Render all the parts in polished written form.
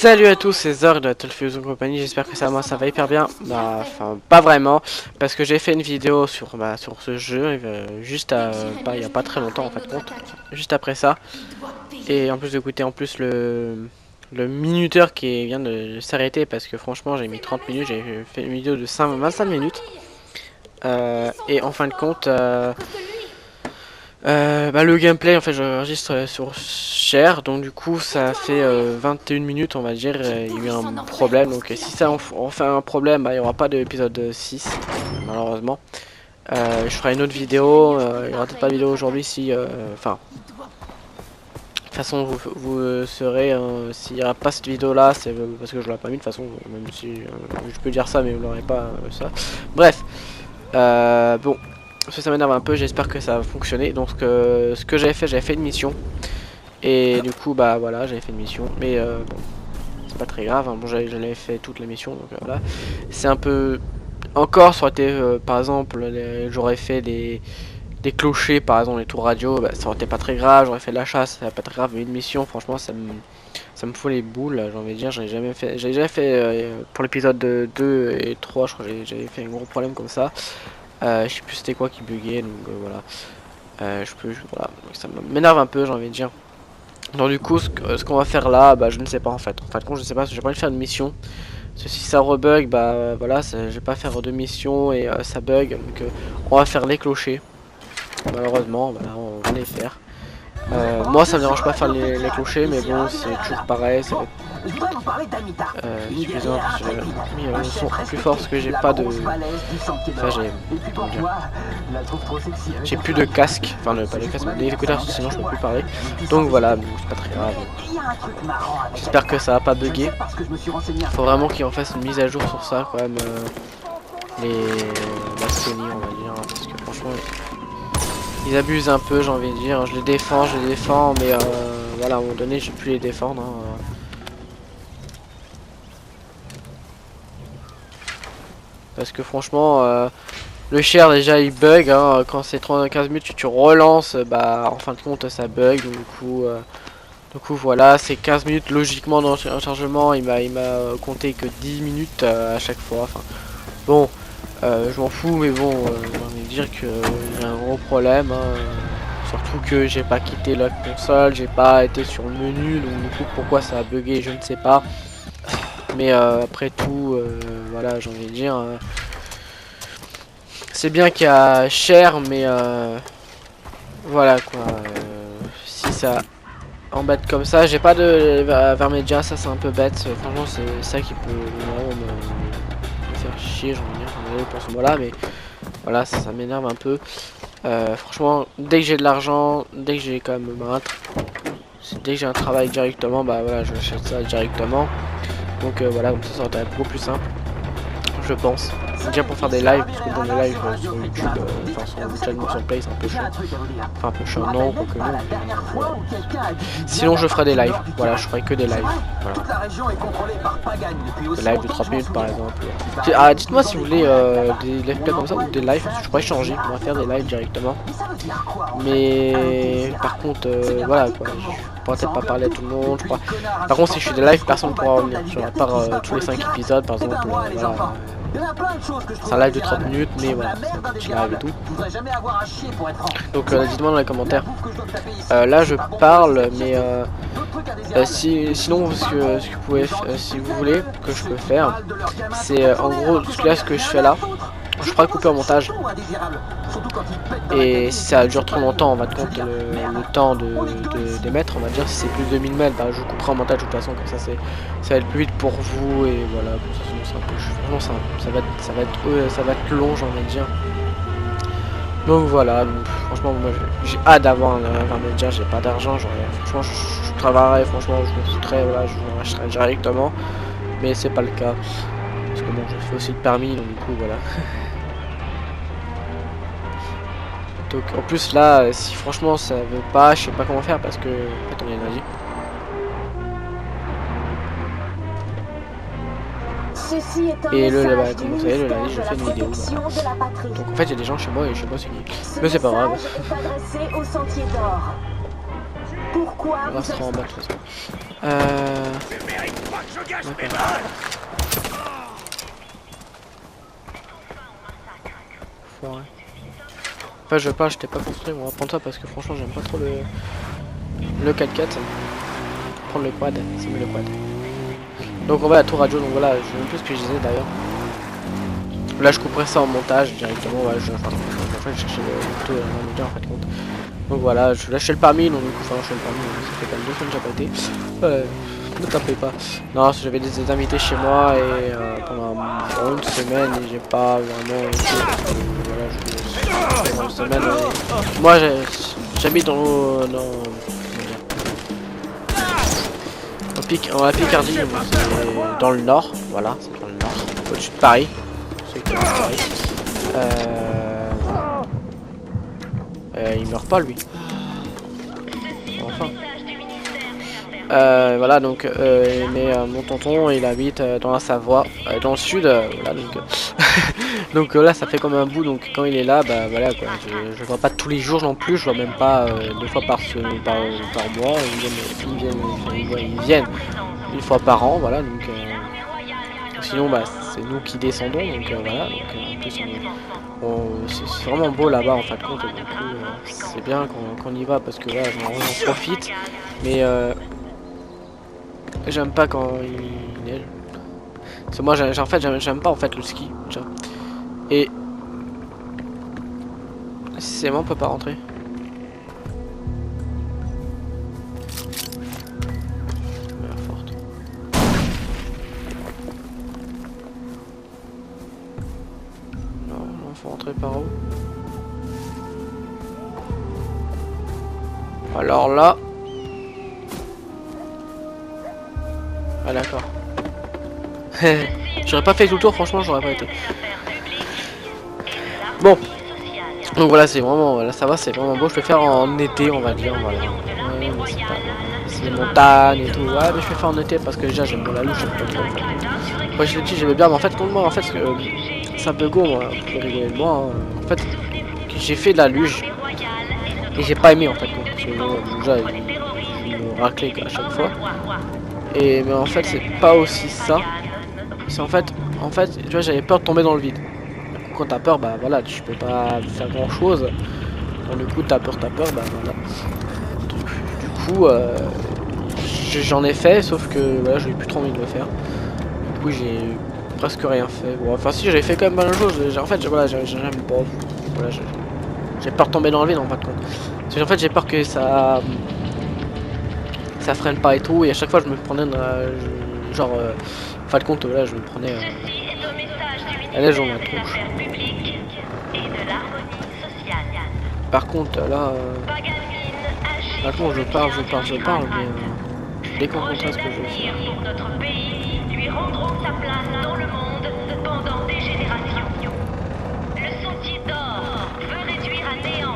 Salut à tous, c'est Zorg de la Telfusion Company, j'espère que ça va hyper bien. Bah, enfin, pas vraiment, parce que j'ai fait une vidéo sur ce jeu, il y a pas très longtemps en fait, juste après ça. Et en plus d'écouter en plus le minuteur qui vient de s'arrêter, parce que franchement j'ai mis 30 minutes, j'ai fait une vidéo de 25 minutes. Et en fin de compte, le gameplay en fait j'enregistre sur Share, donc du coup ça fait 21 minutes on va dire. Il y a eu un problème, donc si ça on fait un problème, il n'y aura pas d'épisode 6 malheureusement. Je ferai une autre vidéo, il n'y aura peut-être pas de vidéo aujourd'hui si enfin de toute façon vous serez s'il n'y aura pas cette vidéo là, c'est parce que je l'ai pas mis de toute façon, même si je peux dire ça mais vous l'aurez pas ça. Bref, bon, ça m'énerve un peu, j'espère que ça va fonctionner. Donc ce que j'avais fait une mission. Et du coup bah voilà, j'avais fait une mission. Mais bon, c'est pas très grave, hein. Bon, j'avais fait toute la mission, donc voilà. C'est un peu... Encore, ça aurait été par exemple, j'aurais fait des clochers, par exemple les tours radio, bah, ça aurait été pas très grave. J'aurais fait de la chasse, ça aurait pas très grave. Mais une mission, franchement, ça me fout les boules, j'ai envie de dire. J'ai jamais fait pour l'épisode 2 et 3, je crois que j'avais fait un gros problème comme ça. Je sais plus c'était quoi qui buguait, donc voilà. Voilà, donc ça m'énerve un peu, j'ai envie de dire. Donc du coup, ce qu'on va faire là, bah je ne sais pas en fait. En fin de compte, je sais pas, j'ai pas envie de faire une mission. Parce que si ça rebug, bah voilà, je vais pas faire de mission et ça bug. Donc on va faire les clochers. Malheureusement, voilà, on va les faire. Moi ça me dérange pas faire les clochers, mais bon c'est toujours pareil, ça va être... excusez-moi parce que j'ai mis le son plus fort parce que j'ai pas de... Enfin j'ai plus de casque, enfin pas de casque, mais des écouteurs, sinon je peux plus parler. Donc voilà, c'est pas très grave. J'espère que ça va pas bugger. Faut vraiment qu'ils en fassent une mise à jour sur ça quand même. La Sony on va dire, hein, parce que franchement... Ils abusent un peu, j'ai envie de dire. Je les défends, mais voilà, à un moment donné, je vais plus les défendre. Hein. Parce que franchement, le share déjà il bug. Hein. Quand c'est 15 minutes, tu relances, bah en fin de compte ça bug. Donc, du coup voilà, c'est 15 minutes logiquement dans le chargement. Il m'a compté que 10 minutes à chaque fois. Enfin, bon, je m'en fous, mais bon, j'ai envie de dire qu'il y a un gros problème. Hein. Surtout que j'ai pas quitté la console, j'ai pas été sur le menu, donc du coup pourquoi ça a bugué je ne sais pas. Mais après tout, voilà, j'ai envie de dire, c'est bien qu'il y a cher, mais voilà quoi. Si ça embête comme ça, j'ai pas de Vermedia, ça c'est un peu bête. Franchement c'est ça qui peut vraiment me faire chier, j'ai envie de dire, désolé pour ce mot là, mais voilà, ça m'énerve un peu. Franchement, dès que j'ai de l'argent, dès que j'ai quand même dès que j'ai un travail directement, bah voilà, je achète ça directement. Donc voilà, comme ça va être beaucoup plus simple, je pense. Déjà pour faire des lives, parce que bon, les lives sur YouTube, enfin sur Channel sur Play, c'est un peu chiant. Enfin un peu chiant, non, quoique non. Sinon je ferai des lives, voilà, je ferai que des lives. Voilà. Des lives de 30 minutes par exemple. Ah, dites-moi si vous voulez des live play comme ça ou des lives, parce que je pourrais changer, on va faire des lives directement. Mais par contre, voilà quoi, je pourrais peut-être pas parler à tout le monde. Par contre, si je fais des lives, personne ne pourra revenir. À part tous les 5 épisodes, par exemple, voilà. C'est un live de 30 minutes, mais voilà, c'est un live et tout. Donc dites-moi dans les commentaires. Là je parle, mais sinon ce que vous pouvez, si vous voulez, que je peux faire, c'est en gros là ce que je fais là. Je ferai couper en montage. Et si ça dure trop longtemps, on va te compte le temps d'émettre, on va dire. Si c'est plus de 1000 mètres, bah, je couperai en montage de toute façon, comme ça ça va être plus vite pour vous. Et voilà, ça va être long, j'ai envie de dire. Donc voilà, donc, franchement moi j'ai hâte d'avoir un Vermedia, j'ai pas d'argent, franchement je travaillerai, franchement je me foutrais, voilà, je vous rachèterai directement. Mais c'est pas le cas. Parce que bon, je fais aussi le permis, donc du coup voilà. Donc en plus là, si franchement ça veut pas, je sais pas comment faire parce que... Attendez, il a dit. Et comme vous savez, le lundi je fais une vidéo. Voilà. Donc en fait il y a des gens chez moi et je sais pas c'est qui. Mais c'est pas grave. Pourquoi On va se rendre en bas de toute façon. D'accord. Foiré. Enfin, je veux pas, je t'ai pas construit, on va prendre ça parce que franchement, j'aime pas trop le 4x4. Prendre le quad, c'est mieux le quad. Donc on va à la tour radio, donc voilà, je sais même plus ce que je disais d'ailleurs. Là, je couperai ça en montage directement, voilà, je cherchais le plutôt en fait compte. Donc voilà, je lâchais le permis, donc du coup, enfin, lâcher le permis, ça fait quand même 2 semaines que j'ai pas été. Ne tapez pas. Non, j'avais des invités chez moi et pendant une semaine, et j'ai pas vraiment été parce que voilà, pendant une semaine. Moi, j'habite dans la Picardie, c'est dans le nord, voilà, c'est dans le nord, au-dessus de Paris. Ceux qui habitent Paris. Il meurt pas lui. Enfin. Voilà donc mais mon tonton il habite dans la Savoie, dans le sud, voilà donc donc là ça fait comme un bout, donc quand il est là bah voilà quoi, je le vois pas tous les jours non plus, je vois même pas 2 fois par mois, ils viennent une fois par an, voilà donc sinon bah c'est nous qui descendons, donc voilà donc en plus c'est vraiment beau là-bas en fin de compte, du coup c'est bien qu'on y va parce que là j'en profite, mais j'aime pas quand il neige. Parce que moi en fait j'aime pas en fait le ski déjà. Et c'est bon, on peut pas rentrer. Forte. Non, faut rentrer par où? Alors là. Ah d'accord. J'aurais pas fait tout le tour, franchement j'aurais pas été. Bon. Donc voilà, c'est vraiment, là ça va, c'est vraiment beau, je peux faire en été on va dire, voilà. Ouais, c'est les montagnes et tout, ouais mais je peux faire en été parce que déjà j'aime bien la louche, j'aime pas trop en fait. Quand j'étais petit j'aimais bien, mais en fait contre moi, en fait c'est un peu go moi, vous pouvez rigoler de moi, hein. En fait j'ai fait de la luge et j'ai pas aimé en fait, parce que déjà je me raclais à chaque fois. Et mais en fait c'est pas aussi ça, c'est en fait tu vois j'avais peur de tomber dans le vide. Quand t'as peur bah voilà tu peux pas faire grand chose. Quand du coup t'as peur bah voilà. Du coup j'en ai fait, sauf que voilà j'avais plus trop envie de le faire. Du coup j'ai presque rien fait. Bon, enfin si j'avais fait quand même mal de choses. En fait voilà j'aime pas. Voilà, j'ai peur de tomber dans le vide en fin de compte. Parce que en fait j'ai peur que ça freine pas et tout, et à chaque fois je me prenais genre en fin de compte là je me prenais la neige dans la tronche. Par contre là maintenant je parle mais déconcentré ce que je veux faire.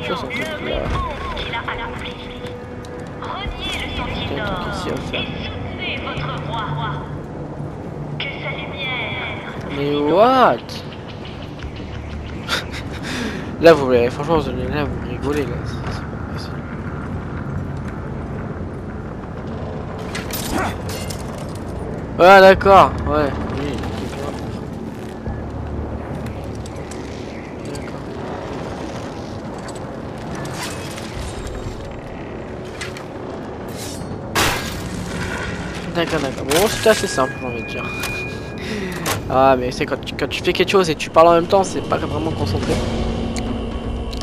Je sens que là ici à faire. Mais what? Là vous franchement là vous rigolez là, c'est pas possible. Ah d'accord, ouais, oui, d'accord. Bon, c'était assez simple, j'ai envie de dire. Ah, mais c'est quand tu fais quelque chose et tu parles en même temps, c'est pas vraiment concentré.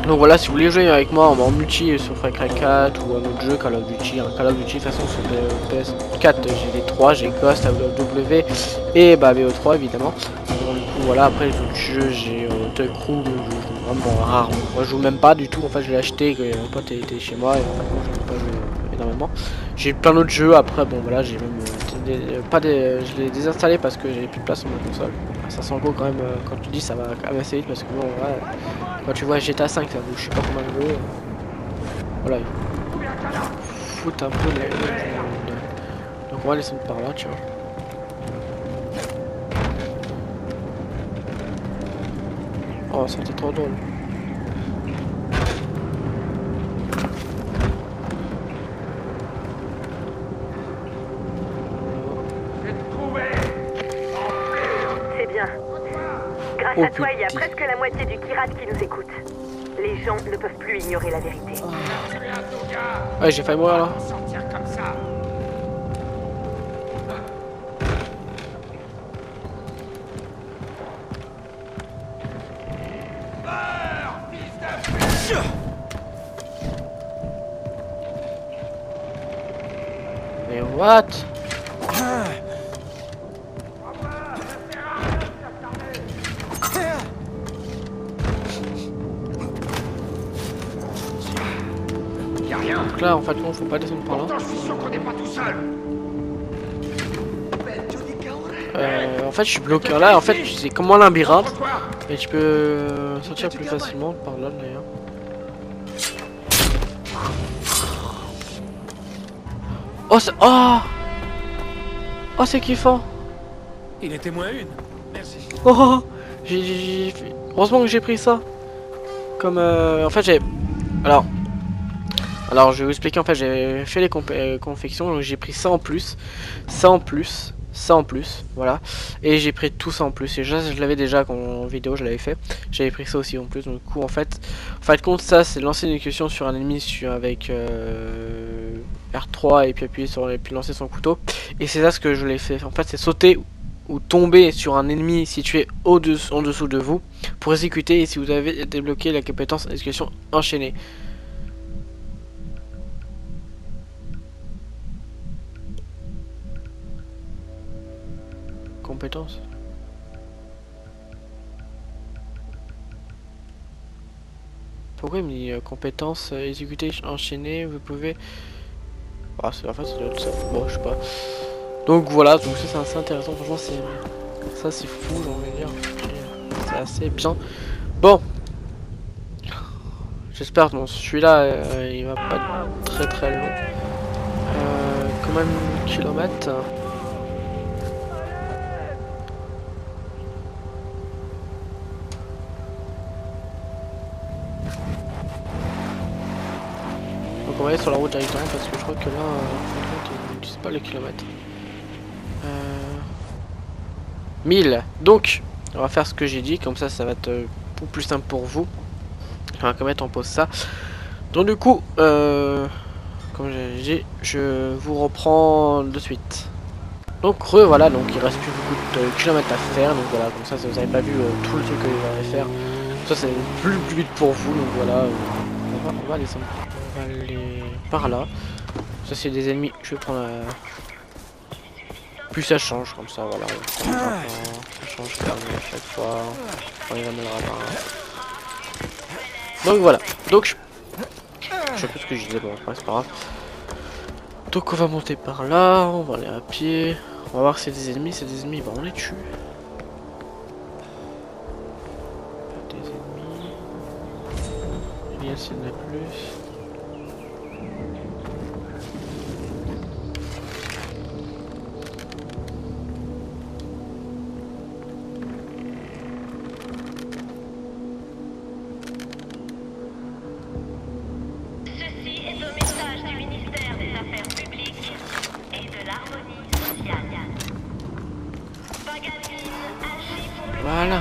Donc voilà, si vous voulez jouer avec moi en multi sur Far Cry 4 ou un autre jeu, Call of Duty, de toute façon sur PS4 j'ai les 3, j'ai Ghost, AW et bah BO3 évidemment. Donc du coup voilà, après les autres jeux j'ai Tug Crew, vraiment rare, moi je joue même pas du tout, en fait je l'ai acheté, mon pote était chez moi et en fait moi je n'ai pas joué énormément. J'ai plein d'autres jeux, après bon voilà, j'ai même je l'ai désinstallé parce que j'ai plus de place sur ma console. Ça sent go quand même, quand tu dis ça va quand même assez vite parce que bon voilà, quand tu vois GTA 5 ça bouge je sais pas combien de jeux. Voilà, il faut foutre un peu les monde. Donc on va descendre par là, tu vois. Oh c'était trop drôle. Grâce Oh, à toi, il y a putain. presque la moitié du Kirat qui nous écoute. Les gens ne peuvent plus ignorer la vérité. Ouais, j'ai failli mourir là. Mais what? Donc là, en fait, non, faut pas descendre par là. Je suis sûr qu'on n'est pas tout seul. En fait, je suis bloqué là. En fait, c'est comme un labyrinthe. Et tu peux sortir plus facilement par là d'ailleurs. Oh, c'est... Oh, oh, c'est kiffant. Il était moins une. Merci. Oh, oh, oh. Heureusement que j'ai pris ça. Comme en fait j'ai... Alors je vais vous expliquer, en fait j'ai fait les confections, donc j'ai pris ça en plus, ça en plus, ça en plus, voilà. Et j'ai pris tout ça en plus, et je l'avais déjà en vidéo, je l'avais fait. J'avais pris ça aussi en plus, donc du coup en fait compte ça c'est lancer une exécution sur un ennemi avec R3 et puis appuyer sur, et puis lancer son couteau. Et c'est ça ce que je l'ai fait, en fait c'est sauter ou tomber sur un ennemi situé en dessous de vous pour exécuter, et si vous avez débloqué la compétence exécution enchaînée. Compétence. Pourquoi il me dit compétence exécuter enchaînée, vous pouvez... Ah, en fait ça doit être ça, bon je sais pas. Donc voilà, donc ça c'est assez intéressant, franchement ça c'est fou, j'ai envie de dire. C'est assez bien. Bon. J'espère que celui-là il va pas être très long. Combien de kilomètres? Donc on va aller sur la route directement parce que je crois que là, ils n'utilisent pas les kilomètres. 1000. Donc, on va faire ce que j'ai dit, comme ça va être beaucoup plus simple pour vous. On va quand même mettre en pause ça. Donc du coup, comme j'ai dit, je vous reprends de suite. Donc voilà, donc il reste plus beaucoup de kilomètres à faire, donc voilà, comme ça vous n'avez pas vu tout le truc que vous allez faire. Ça c'est plus vite pour vous, donc voilà, on va aller par là. Ça c'est des ennemis, je vais prendre plus ça change comme ça, voilà. Ça change comme à chaque fois. On les amènera par là. Donc voilà, donc je sais plus ce que je disais, bon c'est pas grave. Donc on va monter par là, on va aller à pied. On va voir si c'est des ennemis, bah on les tue. Des ennemis. Il y a s'il y en a plus. Ceci est un message du ministère des Affaires publiques et de l'harmonie sociale. Pagadine agit pour le Voilà.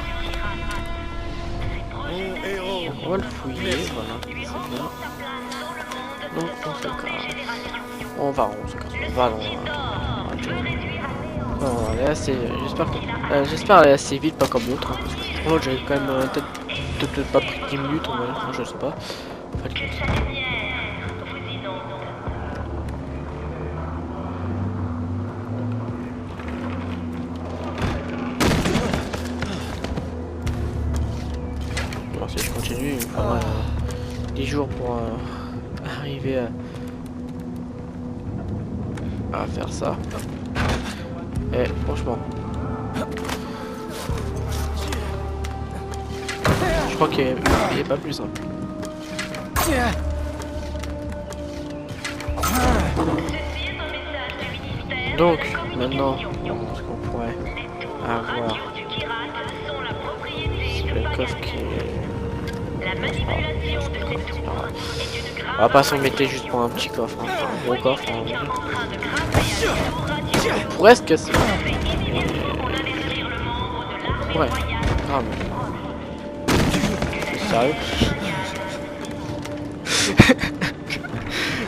projet héros. On va le fouiller, voilà, c'est bien. Donc on se casse. On va non, elle est assez. J'espère elle est assez vite, pas comme l'autre. Hein, parce que pour l'autre j'avais quand même peut-être pas pris 10 minutes, on va dire, je sais pas. En fait, comme ça. Alors si je continue, il me faudra 10 jours pour arriver à faire ça. Et franchement, je crois qu'il est pas plus simple. Donc maintenant, ce qu'on pourrait avoir, c'est le coffre qui est... On va pas s'embêter juste pour un petit coffre, hein, un gros coffre. Hein. On pourrait se casser. Ouais. grave. Sérieux?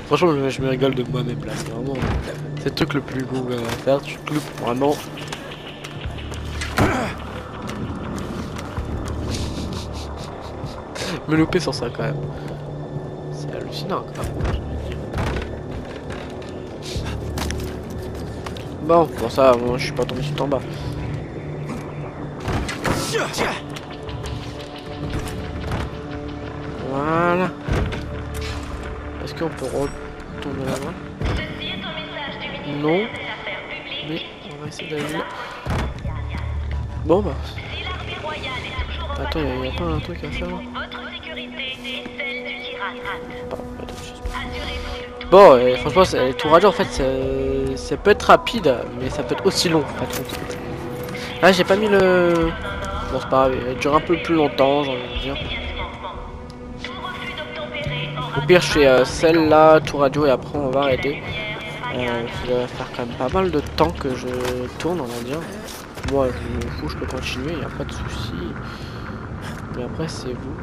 Franchement, je me rigole de moi-même là. C'est vraiment. C'est le truc le plus beau à faire. Tu te loupes vraiment. Me louper sur ça quand même. C'est hallucinant quand même. Bon, pour ça, moi je suis pas tombé tout en bas. Voilà. Est-ce qu'on peut retourner là-bas? Ceci est un message du ministère Non. des Affaires publiques. Mais on va essayer d'aller là. Bon bah. Si l'armée royale est toujours en Attends, y a patrouille, pas un truc à faire là? c'est pour votre sécurité et celle du Kirat. Bon, attends, je sais pas. Assurez-vous de tout. Bon, franchement, les tours radio en fait, ça peut être rapide, mais ça peut être aussi long en fait. Ah, j'ai pas mis le. Bon, c'est pas grave, il dure un peu plus longtemps, j'ai envie de dire. Tout refus d'obtempérer aura Au pire, je fais celle-là, tour radio, et après on va arrêter. Ça va faire quand même pas mal de temps que je tourne, on va dire. Moi, je me fous, je peux continuer, y a pas de souci. Mais après, c'est vous.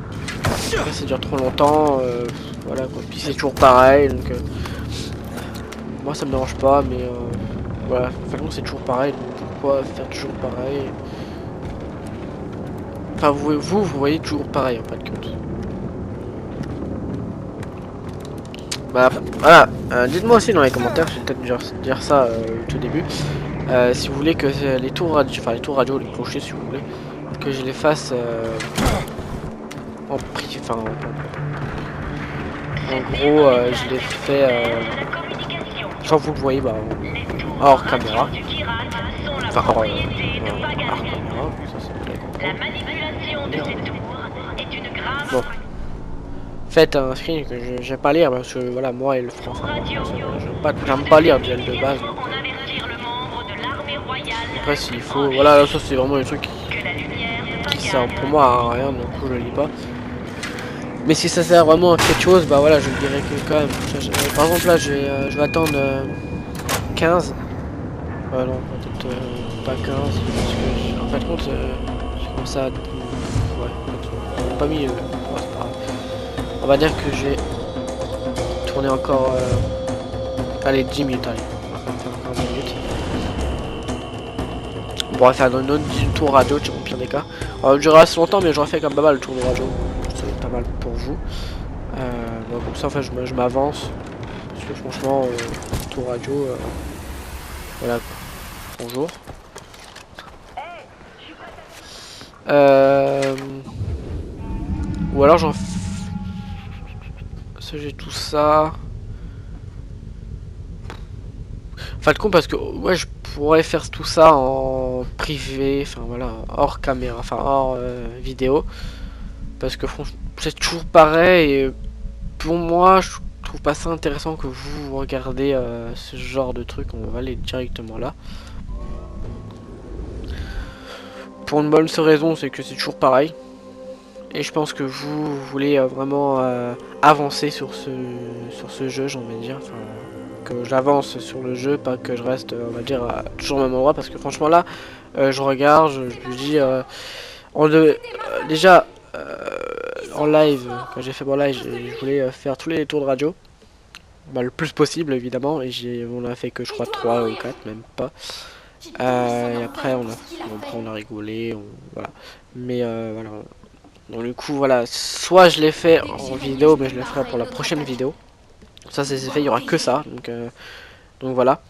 Après, ça dure trop longtemps, voilà quoi. Puis c'est toujours pareil, donc moi ça me dérange pas, mais voilà. Finalement, c'est toujours pareil, donc pourquoi faire toujours pareil? Enfin, vous voyez toujours pareil en fin de compte. Bah, voilà, dites-moi aussi dans les commentaires, je vais peut-être dire ça au tout début. Si vous voulez que les tours radio, les clochers si vous voulez, que je les fasse en prix, enfin en gros je les fais genre vous le voyez bah hors caméra. Enfin hors caméra, ça c'est bien compris. La manipulation de ces tours est une grave. Bon. Faites un screen que je vais pas lire parce que voilà moi et le français j'aime pas lire déjà de base donc, après s'il faut voilà là, ça c'est vraiment les trucs qui servent pour moi à rien donc je le lis pas, mais si ça sert vraiment à quelque chose bah voilà je le dirais que quand même par exemple là je vais attendre 15 non peut-être pas 15 parce que en fin de compte j'ai commencé à ouais pas mis ouais, c'est pas grave. On va dire que j'ai tourné encore allez 10 minutes, allez. On va faire encore 10 minutes. On pourra faire un autre tour radio, au pire des cas. Alors, il durera assez longtemps, mais j'aurais fait quand même pas mal le tour de radio. Ça va être pas mal pour vous. Donc, comme ça, en fait, je m'avance. Parce que franchement, tour radio, voilà quoi. Bonjour. Ou alors j'en j'ai tout ça. Enfin le con parce que ouais je pourrais faire tout ça en privé, enfin voilà, hors caméra, enfin hors vidéo. Parce que franchement c'est toujours pareil et pour moi je trouve pas ça intéressant que vous regardez ce genre de truc, on va aller directement là. Pour une bonne raison, c'est que c'est toujours pareil. Et je pense que vous voulez vraiment avancer sur ce jeu, j'ai envie de dire. Enfin, que j'avance sur le jeu, pas que je reste, on va dire, toujours au même endroit. Parce que franchement là, je regarde, je me dis, déjà, en live, quand j'ai fait mon live, je voulais faire tous les tours de radio. Bah, le plus possible, évidemment. Et on a fait que, je crois, 3 ou 4, même pas. Et après, on a rigolé, voilà. Mais voilà. Donc du coup voilà, soit je l'ai fait en vidéo mais je le ferai pour la prochaine vidéo. Ça c'est fait, il y aura que ça. Donc voilà.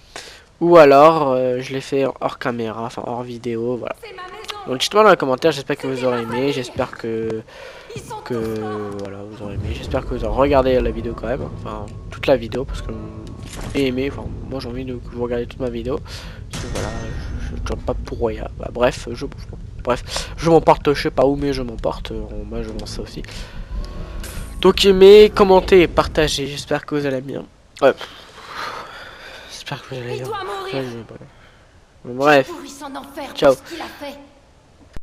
Ou alors je l'ai fait hors caméra, enfin hors vidéo, voilà. Donc dites-moi dans les commentaires, j'espère que vous aurez aimé, j'espère que voilà, vous aurez aimé, j'espère que vous aurez regardé la vidéo quand même, enfin toute la vidéo parce que j'ai aimé, enfin moi j'ai envie que vous regardez toute ma vidéo. Parce que, voilà, je ne tourne pas pour rien. Bah, bref, je m'emporte, je sais pas où, mais je m'emporte. Moi, je lance ça aussi. Donc, aimez, commentez et partagez. J'espère que vous allez bien. Ouais. J'espère que vous allez bien. Bref. Ciao.